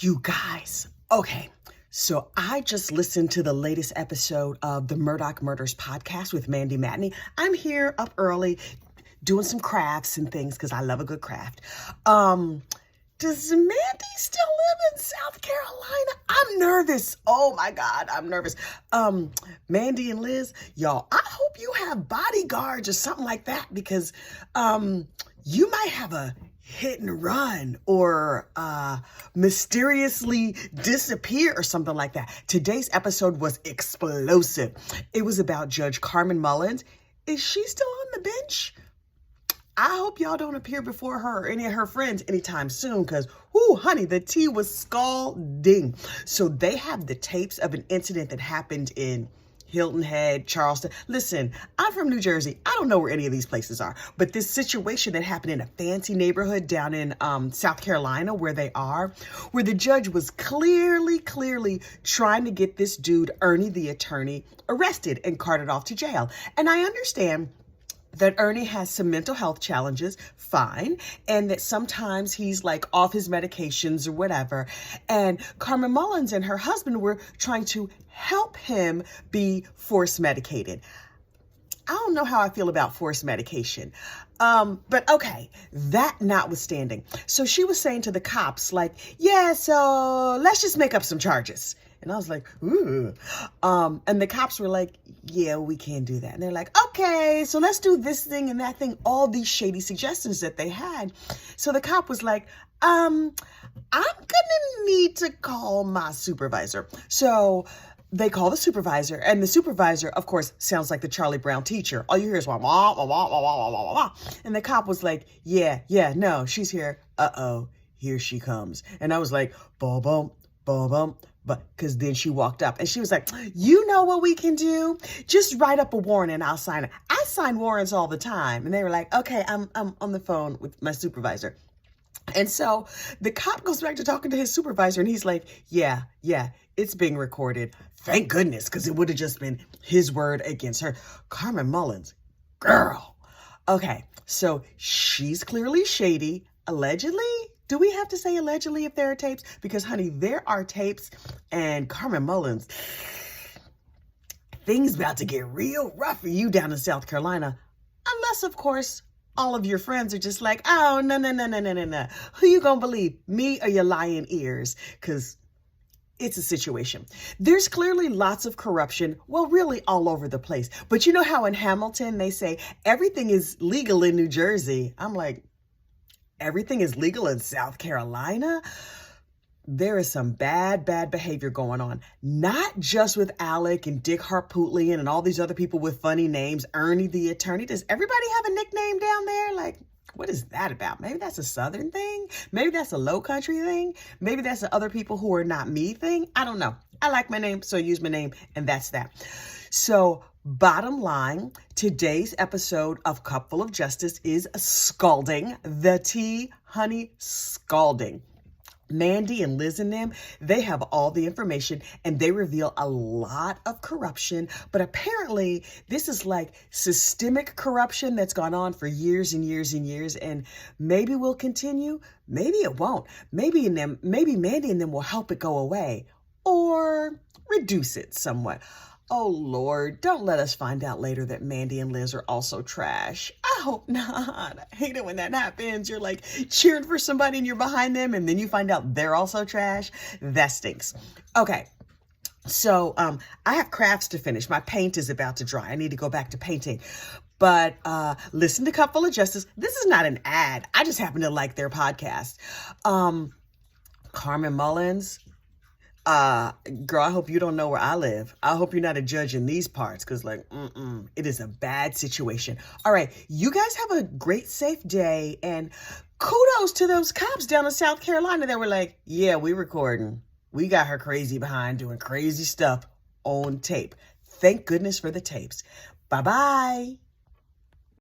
You guys, okay, so I just listened to the latest episode of the Murdaugh Murders podcast with Mandy. I'm here up early doing some crafts and things because I love a good craft. Does Mandy still live in South Carolina? I'm nervous. Oh my God, I'm nervous. Mandy and Liz, y'all, I hope you have bodyguards or something like that because you might have a hit and run or mysteriously disappear or something like that. Today's episode was explosive. It was about Judge Carmen Mullins. Is she still on the bench? I hope y'all don't appear before her or any of her friends anytime soon because, honey, the tea was scalding. So they have the tapes of an incident that happened in Hilton Head, Charleston. Listen, I'm from New Jersey. I don't know where any of these places are, but this situation that happened in a fancy neighborhood down in South Carolina where they are, where the judge was clearly trying to get this dude, Ernie the attorney, arrested and carted off to jail. And I understand that Ernie has some mental health challenges, fine, and that sometimes he's like off his medications or whatever. And Carmen Mullins and her husband were trying to help him be force medicated. I don't know how I feel about forced medication. But okay, that notwithstanding. So she was saying to the cops, like, yeah, so let's just make up some charges. And I was like, ooh. And the cops were like, yeah, we can't do that. And they're like, okay, so let's do this thing and that thing, all these shady suggestions that they had. So the cop was like, I'm gonna need to call my supervisor. So they call the supervisor, and the supervisor, of course, sounds like the Charlie Brown teacher. All you hear is wah, wah, wah, wah, wah, wah, wah, wah. And the cop was like, yeah, no, she's here. Uh-oh, here she comes. And I was like, boom, boom, boom, boom. But because then she walked up and she was like, you know what we can do? Just write up a warrant and I'll sign it. I sign warrants all the time. And they were like, okay, I'm on the phone with my supervisor. And so the cop goes back to talking to his supervisor and he's like, yeah, it's being recorded. Thank goodness, because it would have just been his word against her. Carmen Mullins, girl. Okay, so she's clearly shady, allegedly. Do we have to say allegedly if there are tapes? Because, honey, there are tapes, and Carmen Mullins, things about to get real rough for you down in South Carolina. Unless, of course, all of your friends are just like, oh, no. Who you gonna believe, me or your lying ears? Because it's a situation. There's clearly lots of corruption, well, really all over the place. But you know how in Hamilton they say everything is legal in New Jersey? I'm like, everything is legal in South Carolina? There is some bad behavior going on. Not just with Alec and Dick Harpootlian and all these other people with funny names. Ernie the attorney. Does everybody have a nickname down there? Like, what is that about? Maybe that's a Southern thing. Maybe that's a low country thing. Maybe that's the other people who are not me thing. I don't know. I like my name, so I use my name, and that's that. So bottom line, today's episode of Cupful of Justice is scalding. The tea, honey, scalding. Mandy and Liz and them, they have all the information and they reveal a lot of corruption. But apparently this is like systemic corruption that's gone on for years and years and years. And maybe will continue. Maybe it won't. Maybe Mandy and them will help it go away or reduce it somewhat. Oh, Lord, don't let us find out later that Mandy and Liz are also trash. I hope not. I hate it when that happens. You're like cheering for somebody and you're behind them and then you find out they're also trash. That stinks. Okay. So I have crafts to finish. My paint is about to dry. I need to go back to painting. But listen to Cupful of Justice. This is not an ad. I just happen to like their podcast. Carmen Mullins. Girl, I hope you don't know where I live. I hope you're not a judge in these parts because it is a bad situation. All right. You guys have a great, safe day. And kudos to those cops down in South Carolina that were like, yeah, we recording. We got her crazy behind doing crazy stuff on tape. Thank goodness for the tapes. Bye-bye.